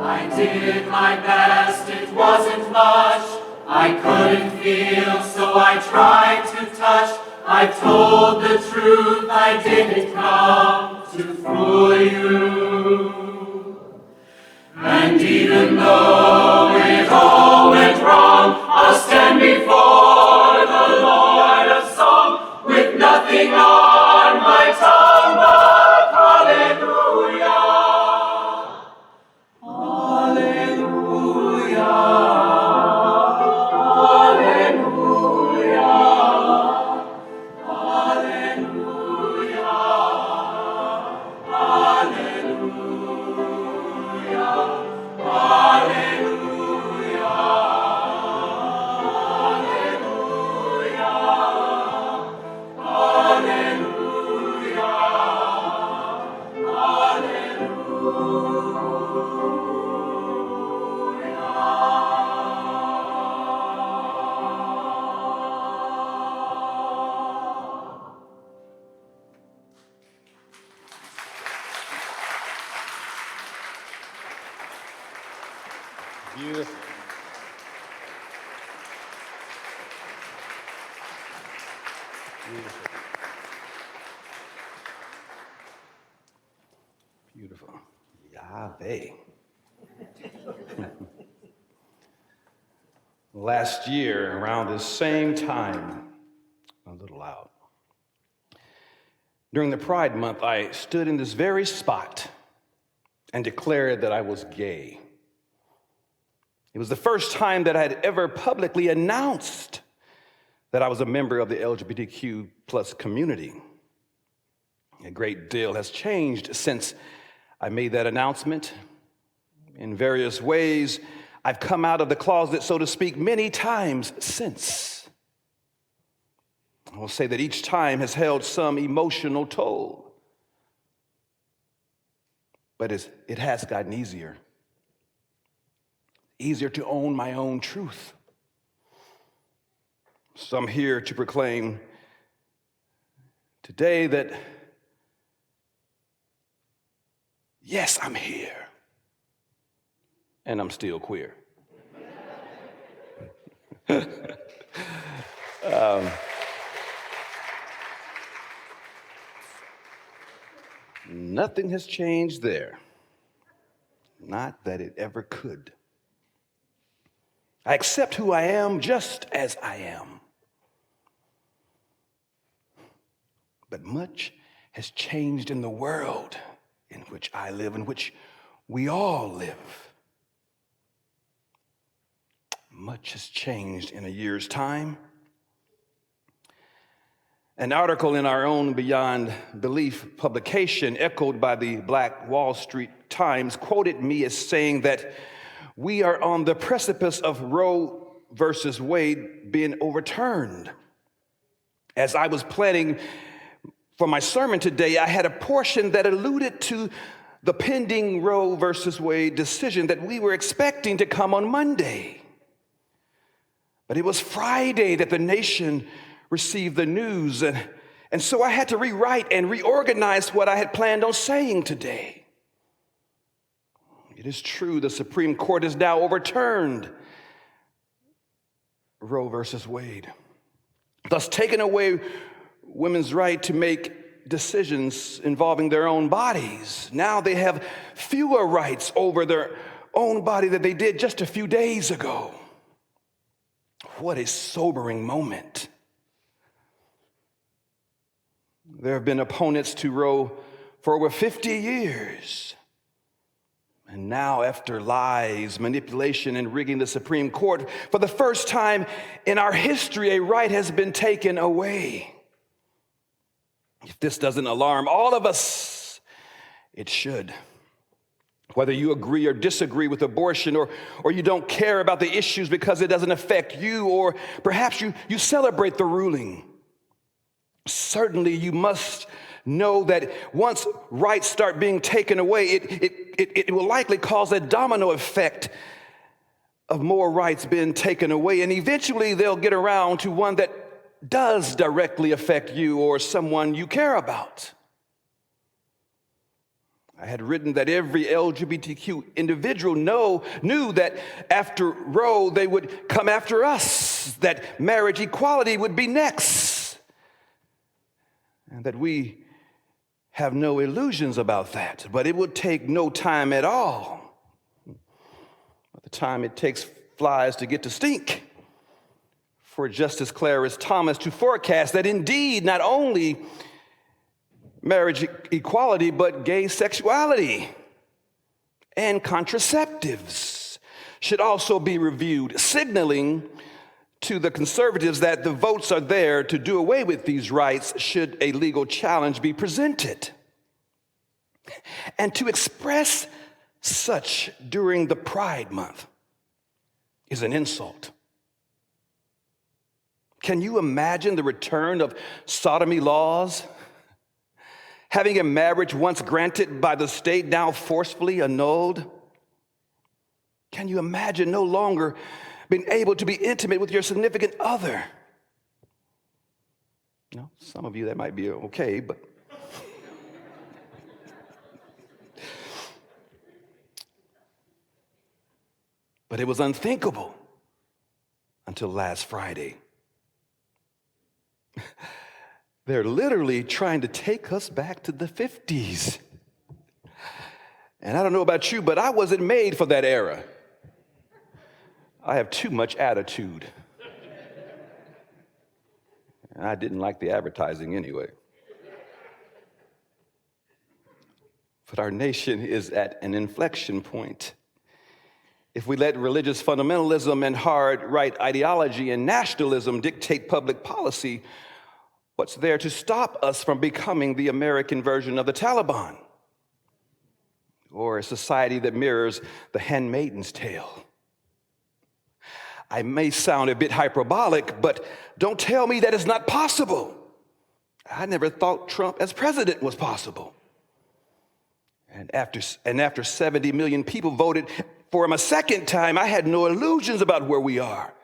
I did my best, it wasn't much. I couldn't feel, so I tried to touch. I told the truth, I didn't come to fool you. And even though it all went wrong, I'll stand before the Lord of song with nothing on my tongue but hallelujah. Hallelujah. Hallelujah. Hallelujah. Hallelujah. Beautiful. Beautiful. Beautiful. Yahweh. Last year, around this same time, a little loud, during the Pride Month, I stood in this very spot and declared that I was gay. It was the first time that I had ever publicly announced that I was a member of the LGBTQ plus community. A great deal has changed since I made that announcement. In various ways, I've come out of the closet, so to speak, many times since. I will say that each time has held some emotional toll, but it has gotten easier to own my own truth. So I'm here to proclaim today that, yes, I'm here, and I'm still queer. Nothing has changed there. Not that it ever could. I accept who I am just as I am. But much has changed in the world in which I live, in which we all live. Much has changed in a year's time. An article in our own Beyond Belief publication, echoed by the Black Wall Street Times, quoted me as saying that we are on the precipice of Roe versus Wade being overturned. As I was planning for my sermon today, I had a portion that alluded to the pending Roe versus Wade decision that we were expecting to come on Monday. But it was Friday that the nation received the news, and so I had to rewrite and reorganize what I had planned on saying today. It is true, the Supreme Court has now overturned Roe versus Wade, thus taking away women's right to make decisions involving their own bodies. Now they have fewer rights over their own body than they did just a few days ago. What a sobering moment. There have been opponents to Roe for over 50 years. And now, after lies, manipulation, and rigging the Supreme Court, for the first time in our history, a right has been taken away. If this doesn't alarm all of us, it should. Whether you agree or disagree with abortion, or you don't care about the issues because it doesn't affect you, or perhaps you celebrate the ruling. Certainly you must know that once rights start being taken away, it will likely cause a domino effect of more rights being taken away, and eventually they'll get around to one that does directly affect you or someone you care about. I had written that every LGBTQ individual knew that after Roe, they would come after us, that marriage equality would be next, and that we have no illusions about that. But it would take no time at all. By the time it takes flies to get to stink, for Justice Clarence Thomas to forecast that indeed not only marriage equality, but gay sexuality and contraceptives should also be reviewed, signaling to the conservatives that the votes are there to do away with these rights should a legal challenge be presented. And to express such during the Pride Month is an insult. Can you imagine the return of sodomy laws? Having a marriage once granted by the state now forcefully annulled? Can you imagine no longer being able to be intimate with your significant other? No, some of you that might be okay, but it was unthinkable until last Friday. They're literally trying to take us back to the 50s. And I don't know about you, but I wasn't made for that era. I have too much attitude. And I didn't like the advertising anyway. But our nation is at an inflection point. If we let religious fundamentalism and hard right ideology and nationalism dictate public policy, what's there to stop us from becoming the American version of the Taliban? Or a society that mirrors the Handmaid's Tale? I may sound a bit hyperbolic, but don't tell me that it's not possible. I never thought Trump as president was possible. And after 70 million people voted for him a second time, I had no illusions about where we are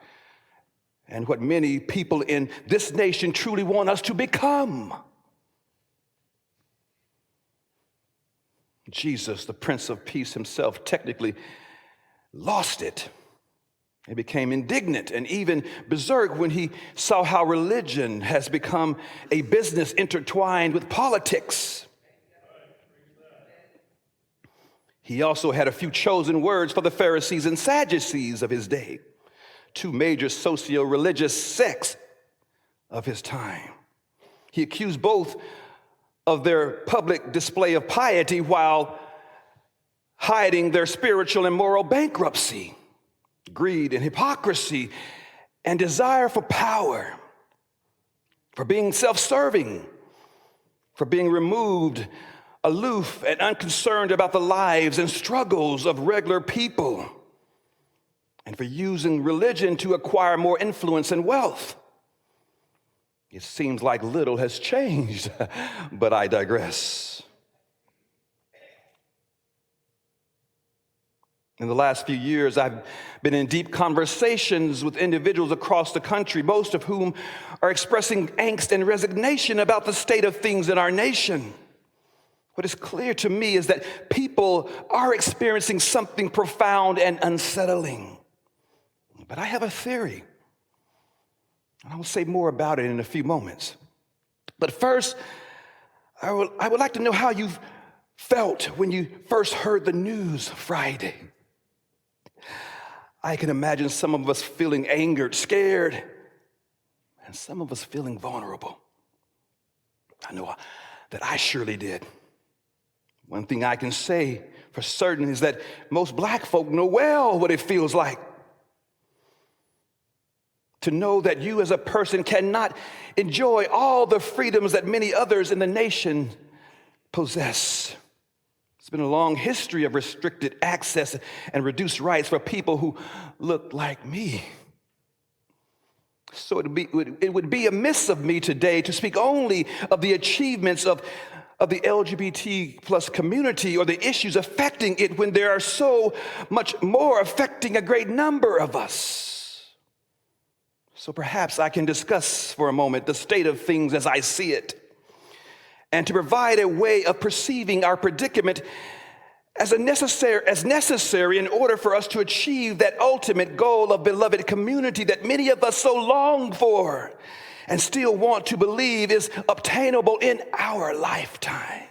and what many people in this nation truly want us to become. Jesus, the Prince of Peace himself, technically lost it. He became indignant and even berserk when he saw how religion has become a business intertwined with politics. He also had a few chosen words for the Pharisees and Sadducees of his day, two major socio-religious sects of his time. He accused both of their public display of piety while hiding their spiritual and moral bankruptcy, greed and hypocrisy, and desire for power, for being self-serving, for being removed, aloof, and unconcerned about the lives and struggles of regular people, and for using religion to acquire more influence and wealth. It seems like little has changed, but I digress. In the last few years, I've been in deep conversations with individuals across the country, most of whom are expressing angst and resignation about the state of things in our nation. What is clear to me is that people are experiencing something profound and unsettling. But I have a theory, and I will say more about it in a few moments. But first, I would like to know how you felt when you first heard the news Friday. I can imagine some of us feeling angered, scared, and some of us feeling vulnerable. I know that I surely did. One thing I can say for certain is that most black folk know well what it feels like to know that you as a person cannot enjoy all the freedoms that many others in the nation possess. It's been a long history of restricted access and reduced rights for people who look like me. So it would be amiss of me today to speak only of the achievements of the LGBT plus community or the issues affecting it when there are so much more affecting a great number of us. So perhaps I can discuss for a moment the state of things as I see it and to provide a way of perceiving our predicament as necessary in order for us to achieve that ultimate goal of beloved community that many of us so long for and still want to believe is obtainable in our lifetimes.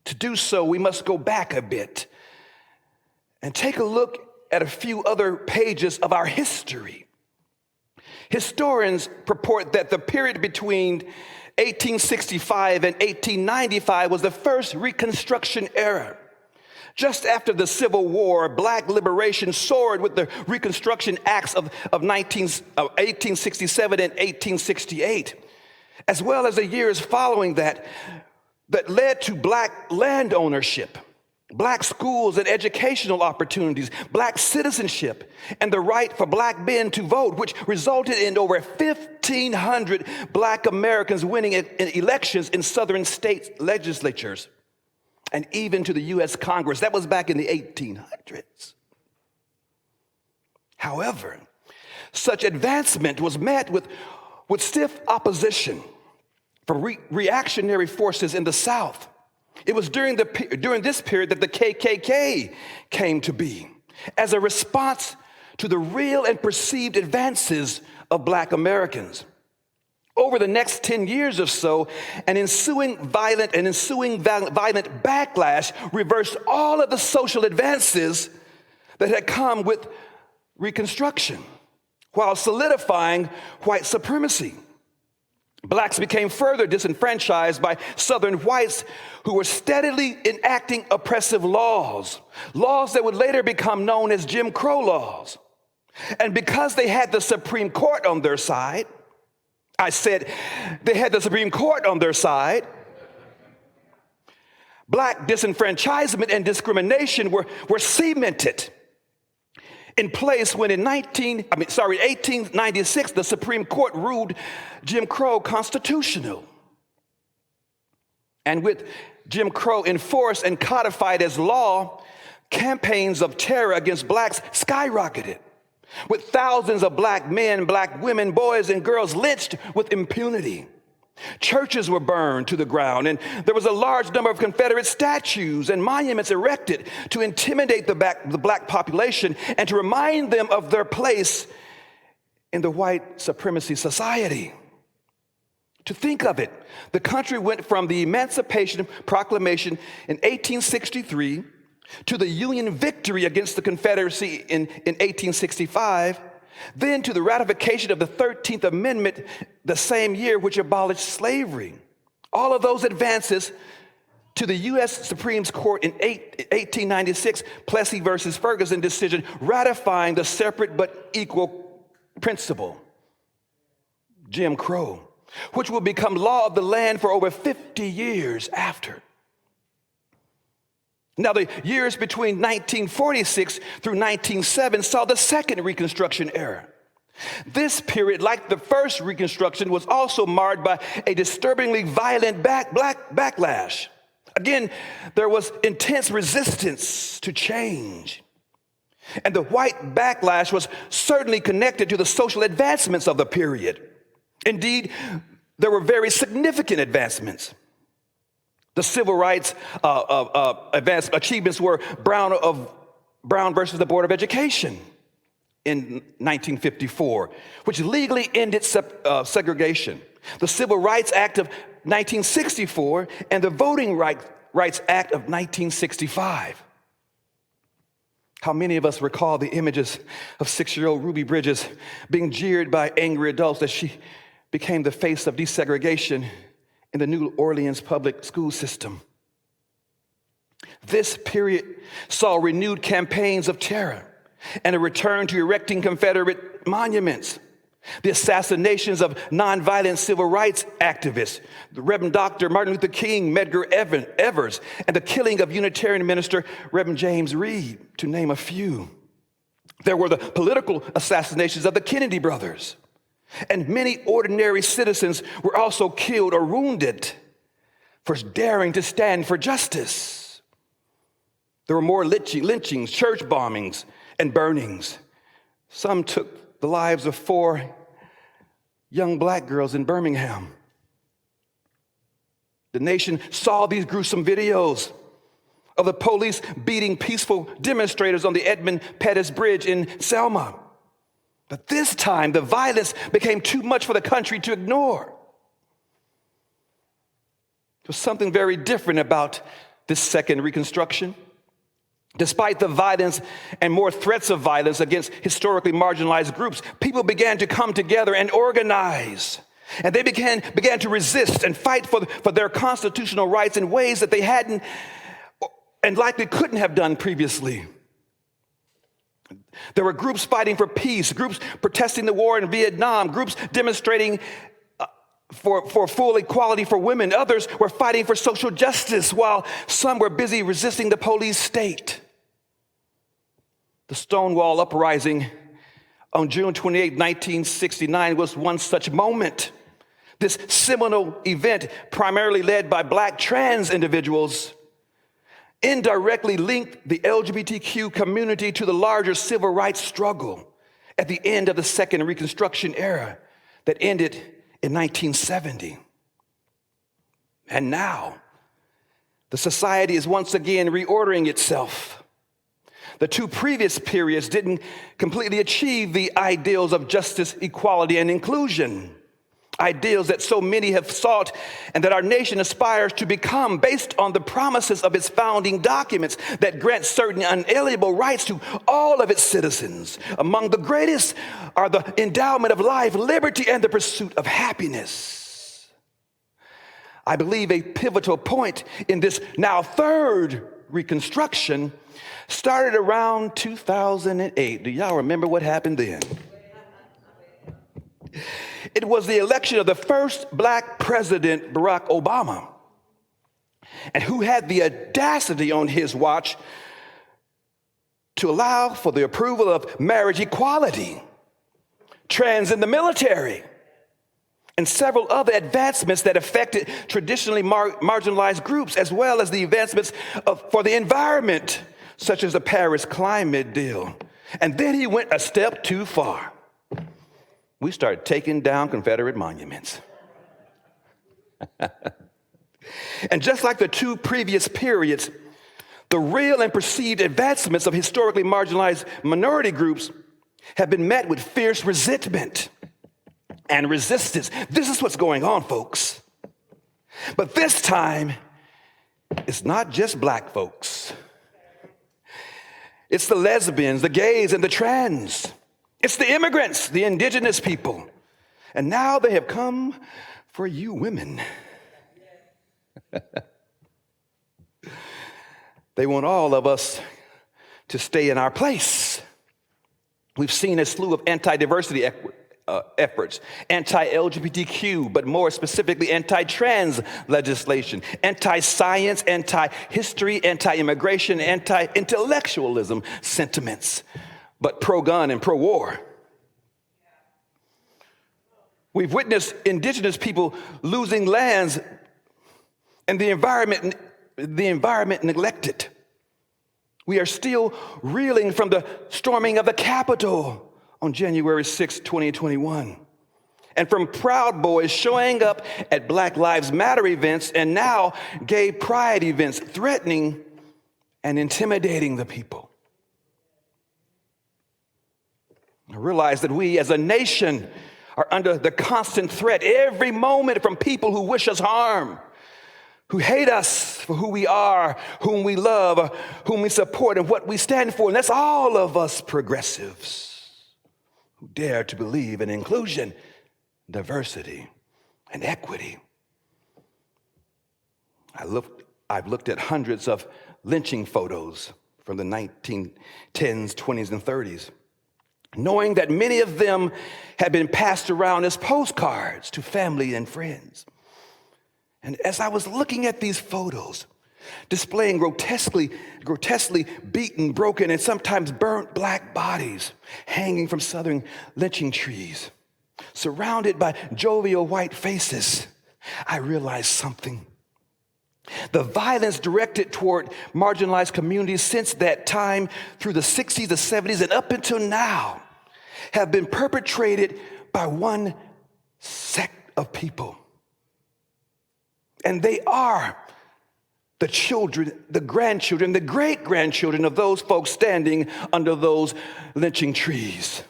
To do so, we must go back a bit and take a look at a few other pages of our history. Historians purport that the period between 1865 and 1895 was the first Reconstruction Era. Just after the Civil War, black liberation soared with the Reconstruction Acts of 1867 and 1868, as well as the years following that led to black land ownership, black schools and educational opportunities, black citizenship, and the right for black men to vote, which resulted in over 1,500 black Americans winning elections in southern state legislatures and even to the U.S. Congress. That was back in the 1800s. However, such advancement was met with stiff opposition from reactionary forces in the South. It was during this period that the KKK came to be as a response to the real and perceived advances of black Americans. Over the next 10 years or so, an ensuing violent backlash reversed all of the social advances that had come with Reconstruction, while solidifying white supremacy. Blacks became further disenfranchised by Southern whites who were steadily enacting oppressive laws that would later become known as Jim Crow laws. And because they had the Supreme Court on their side, I said they had the Supreme Court on their side, black disenfranchisement and discrimination were cemented in place when in 1896, the Supreme Court ruled Jim Crow constitutional. And with Jim Crow enforced and codified as law, campaigns of terror against blacks skyrocketed, with thousands of black men, black women, boys, and girls lynched with impunity. Churches were burned to the ground, and there was a large number of Confederate statues and monuments erected to intimidate the black population and to remind them of their place in the white supremacy society. To think of it, the country went from the Emancipation Proclamation in 1863 to the Union victory against the Confederacy in 1865, then to the ratification of the 13th Amendment the same year, which abolished slavery. All of those advances to the U.S. Supreme Court in 1896, Plessy versus Ferguson decision, ratifying the separate but equal principle, Jim Crow, which will become law of the land for over 50 years after. Now, the years between 1946 through 1907 saw the second Reconstruction era. This period, like the first Reconstruction, was also marred by a disturbingly violent backlash. Again, there was intense resistance to change. And the white backlash was certainly connected to the social advancements of the period. Indeed, there were very significant advancements. The civil rights achievements were Brown versus the Board of Education in 1954, which legally ended segregation. The Civil Rights Act of 1964 and the Voting Rights Act of 1965. How many of us recall the images of 6-year-old Ruby Bridges being jeered by angry adults as she became the face of desegregation in the New Orleans public school system? This period saw renewed campaigns of terror and a return to erecting Confederate monuments. The assassinations of nonviolent civil rights activists, the Reverend Dr. Martin Luther King, Medgar Evers, and the killing of Unitarian minister Reverend James Reed, to name a few. There were the political assassinations of the Kennedy brothers, and many ordinary citizens were also killed or wounded for daring to stand for justice. There were more lynchings, church bombings, and burnings. Some took the lives of 4 young black girls in Birmingham. The nation saw these gruesome videos of the police beating peaceful demonstrators on the Edmund Pettus Bridge in Selma. But this time, the violence became too much for the country to ignore. There was something very different about this second Reconstruction. Despite the violence and more threats of violence against historically marginalized groups, people began to come together and organize. And they began to resist and fight for their constitutional rights in ways that they hadn't and likely couldn't have done previously. There were groups fighting for peace, groups protesting the war in Vietnam, groups demonstrating for full equality for women. Others were fighting for social justice, while some were busy resisting the police state. The Stonewall Uprising on June 28, 1969 was one such moment. This seminal event, primarily led by Black trans individuals, indirectly linked the LGBTQ community to the larger civil rights struggle at the end of the second Reconstruction era that ended in 1970. And now, the society is once again reordering itself. The two previous periods didn't completely achieve the ideals of justice, equality, and inclusion. Ideals that so many have sought and that our nation aspires to become, based on the promises of its founding documents that grant certain unalienable rights to all of its citizens. Among the greatest are the endowment of life, liberty, and the pursuit of happiness. I believe a pivotal point in this now third Reconstruction started around 2008. Do y'all remember what happened then? It was the election of the first Black president, Barack Obama, and who had the audacity on his watch to allow for the approval of marriage equality, trans in the military, and several other advancements that affected traditionally marginalized groups, as well as the advancements for the environment, such as the Paris climate deal. And then he went a step too far. We started taking down Confederate monuments. And just like the two previous periods, the real and perceived advancements of historically marginalized minority groups have been met with fierce resentment and resistance. This is what's going on, folks. But this time, it's not just Black folks. It's the lesbians, the gays, and the trans. It's the immigrants, the indigenous people. And now they have come for you women. They want all of us to stay in our place. We've seen a slew of anti-diversity efforts, anti-LGBTQ, but more specifically anti-trans legislation, anti-science, anti-history, anti-immigration, anti-intellectualism sentiments, but pro-gun and pro-war. We've witnessed indigenous people losing lands and the environment neglected. We are still reeling from the storming of the Capitol on January 6, 2021, and from Proud Boys showing up at Black Lives Matter events and now gay pride events, threatening and intimidating the people. I realize that we as a nation are under the constant threat every moment from people who wish us harm, who hate us for who we are, whom we love, whom we support, and what we stand for. And that's all of us progressives who dare to believe in inclusion, diversity, and equity. I've looked at hundreds of lynching photos from the 1910s, 20s, and 30s. Knowing that many of them had been passed around as postcards to family and friends. And as I was looking at these photos, displaying grotesquely beaten, broken, and sometimes burnt Black bodies hanging from southern lynching trees, surrounded by jovial white faces, I realized something. The violence directed toward marginalized communities since that time, through the 60s, the 70s, and up until now, have been perpetrated by one sect of people. And they are the children, the grandchildren, the great-grandchildren of those folks standing under those lynching trees,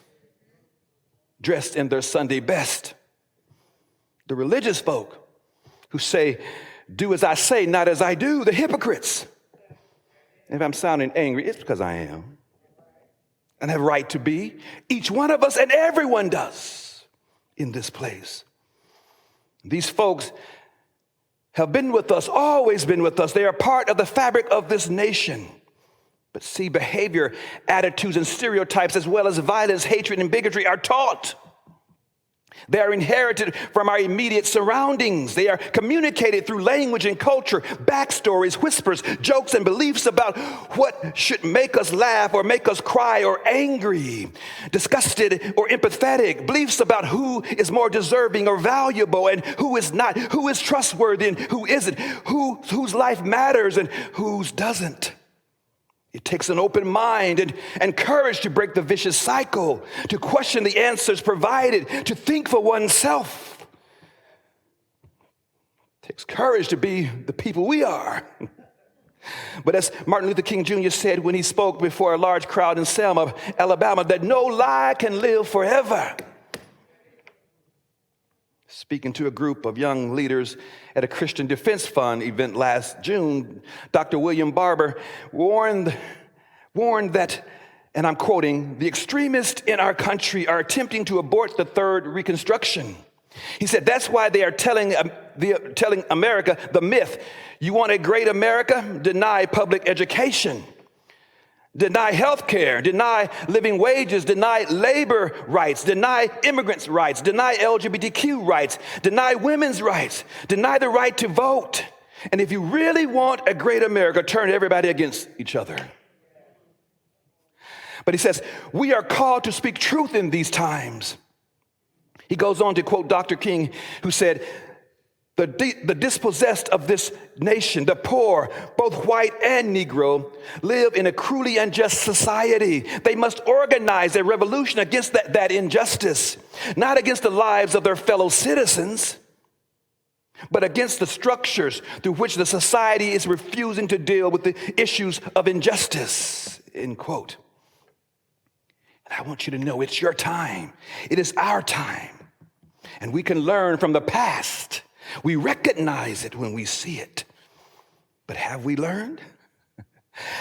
dressed in their Sunday best. The religious folk who say, do as I say, not as I do, the hypocrites. If I'm sounding angry, it's because I am. And have a right to be. Each one of us, and everyone does in this place. These folks have been with us, always been with us. They are part of the fabric of this nation. But see, behavior, attitudes, and stereotypes, as well as violence, hatred, and bigotry are taught. They are inherited from our immediate surroundings. They are communicated through language and culture, backstories, whispers, jokes, and beliefs about what should make us laugh or make us cry or angry, disgusted or empathetic, beliefs about who is more deserving or valuable and who is not, who is trustworthy and who isn't, whose life matters and whose doesn't. It takes an open mind and courage to break the vicious cycle, to question the answers provided, to think for oneself. It takes courage to be the people we are. But as Martin Luther King Jr. said when he spoke before a large crowd in Selma, Alabama, that no lie can live forever. Speaking to a group of young leaders at a Christian Defense Fund event last June, Dr. William Barber warned that, and I'm quoting, the extremists in our country are attempting to abort the third Reconstruction. He said that's why they are telling America the myth. You want a great America? Deny public education. Deny health care, deny living wages, deny labor rights, deny immigrants' rights, deny LGBTQ rights, deny women's rights, deny the right to vote. And if you really want a great America, turn everybody against each other. But he says, we are called to speak truth in these times. He goes on to quote Dr. King, who said, the dispossessed of this nation, the poor, both white and Negro, live in a cruelly unjust society. They must organize a revolution against that injustice, not against the lives of their fellow citizens, but against the structures through which the society is refusing to deal with the issues of injustice, end quote. And I want you to know it's your time. It is our time. And we can learn from the past. We recognize it when we see it. But have we learned?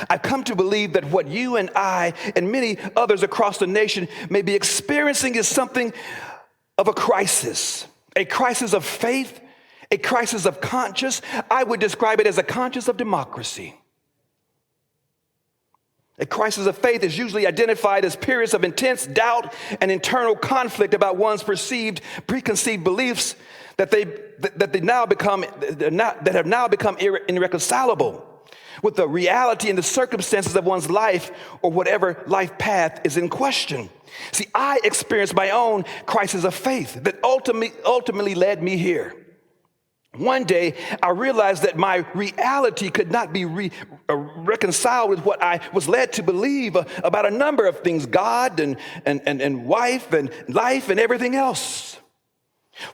I've come to believe that what you and I and many others across the nation may be experiencing is something of a crisis of faith, a crisis of conscience. I would describe it as a conscience of democracy. A crisis of faith is usually identified as periods of intense doubt and internal conflict about one's preconceived beliefs that have now become irreconcilable with the reality and the circumstances of one's life or whatever life path is in question. See, I experienced my own crisis of faith that ultimately led me here. One day, I realized that my reality could not be reconciled with what I was led to believe about a number of things, God and wife and life and everything else.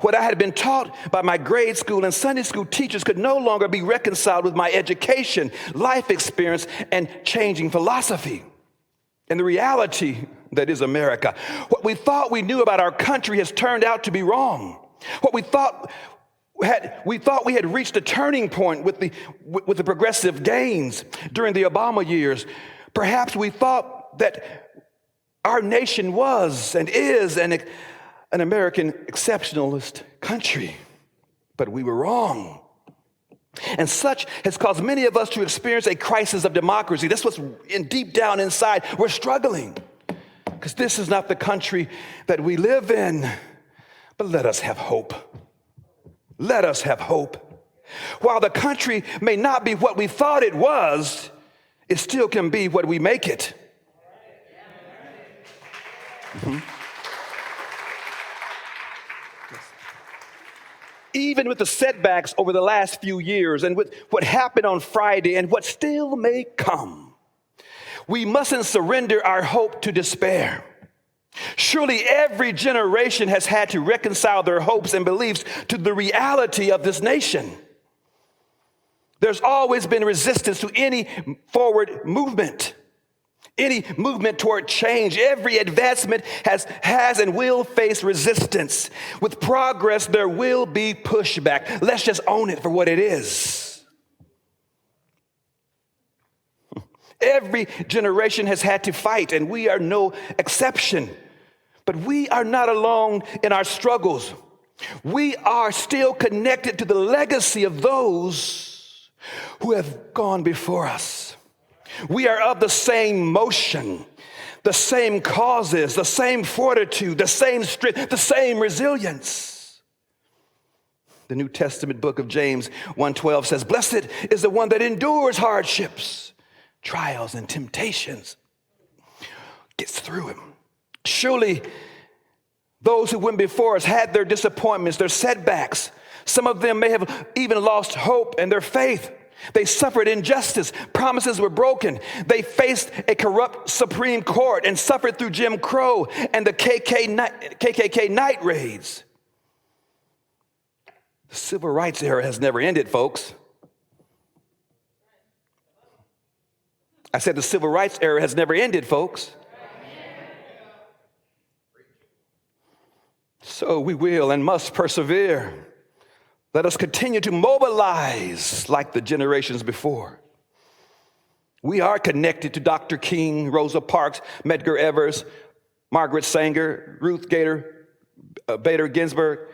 What I had been taught by my grade school and Sunday school teachers could no longer be reconciled with my education, life experience, and changing philosophy. And the reality that is America. What we thought we knew about our country has turned out to be wrong. What we thought we had reached a turning point with the progressive gains during the Obama years. Perhaps we thought that our nation was and is an American exceptionalist country, but we were wrong. And such has caused many of us to experience a crisis of democracy. That's what's deep down inside. We're struggling because this is not the country that we live in. But let us have hope. Let us have hope. While the country may not be what we thought it was, it still can be what we make it. Mm-hmm. Even with the setbacks over the last few years and with what happened on Friday and what still may come, we mustn't surrender our hope to despair. Surely every generation has had to reconcile their hopes and beliefs to the reality of this nation. There's always been resistance to any forward movement, any movement toward change. Every advancement has and will face resistance. With progress, there will be pushback. Let's just own it for what it is. Every generation has had to fight, and we are no exception. But we are not alone in our struggles. We are still connected to the legacy of those who have gone before us. We are of the same motion, the same causes, the same fortitude, the same strength, the same resilience. The New Testament book of James 1:12 says, "Blessed is the one that endures hardships, trials, and temptations, gets through them." Surely those who went before us had their disappointments, their setbacks. Some of them may have even lost hope and their faith. They suffered injustice. Promises were broken. They faced a corrupt Supreme Court and suffered through Jim Crow and the KKK night raids. The Civil Rights era has never ended, folks. I said the Civil Rights era has never ended, folks. So we will and must persevere. Let us continue to mobilize like the generations before. We are connected to Dr. King, Rosa Parks, Medgar Evers, Margaret Sanger, Ruth Bader Ginsburg,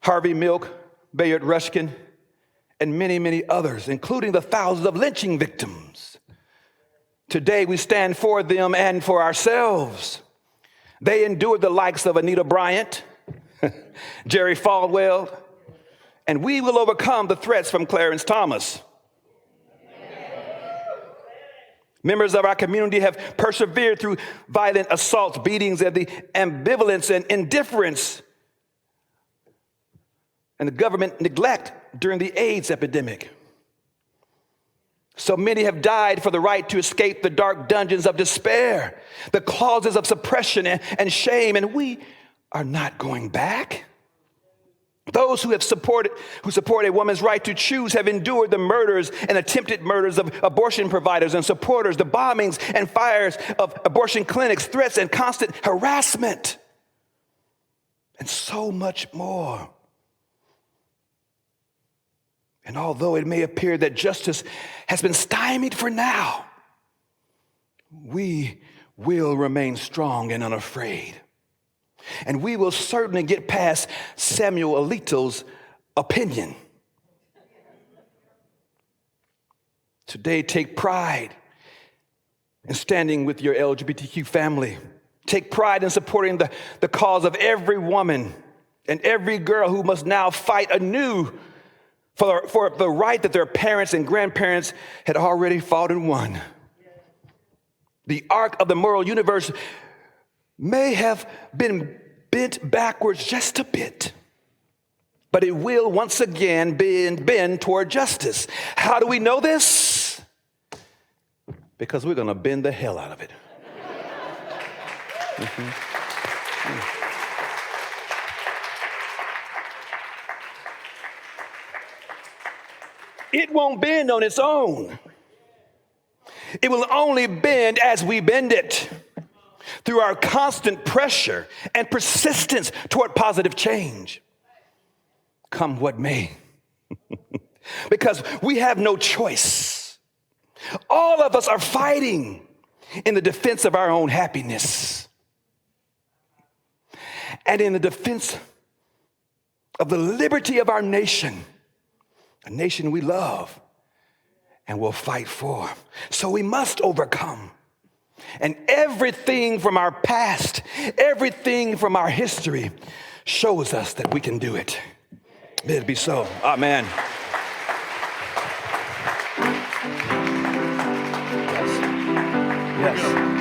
Harvey Milk, Bayard Ruskin, and many, many others, including the thousands of lynching victims. Today we stand for them and for ourselves. They endured the likes of Anita Bryant, Jerry Falwell, and we will overcome the threats from Clarence Thomas. Members of our community have persevered through violent assaults, beatings, and the ambivalence and indifference and the government neglect during the AIDS epidemic. So many have died for the right to escape the dark dungeons of despair, the causes of suppression and shame, and we are not going back. Those who support a woman's right to choose have endured the murders and attempted murders of abortion providers and supporters, the bombings and fires of abortion clinics, threats and constant harassment, and so much more. And although it may appear that justice has been stymied for now, we will remain strong and unafraid. And we will certainly get past Samuel Alito's opinion. Today, take pride in standing with your LGBTQ family. Take pride in supporting the cause of every woman and every girl who must now fight anew for the right that their parents and grandparents had already fought and won. The arc of the moral universe may have been bent backwards just a bit, but it will once again bend toward justice. How do we know this? Because we're going to bend the hell out of it. It won't bend on its own. It will only bend as we bend it, through our constant pressure and persistence toward positive change, come what may. Because we have no choice. All of us are fighting in the defense of our own happiness and in the defense of the liberty of our nation, a nation we love and will fight for. So we must overcome. And everything from our past, everything from our history shows us that we can do it. May it be so. Amen. Yes. Yes.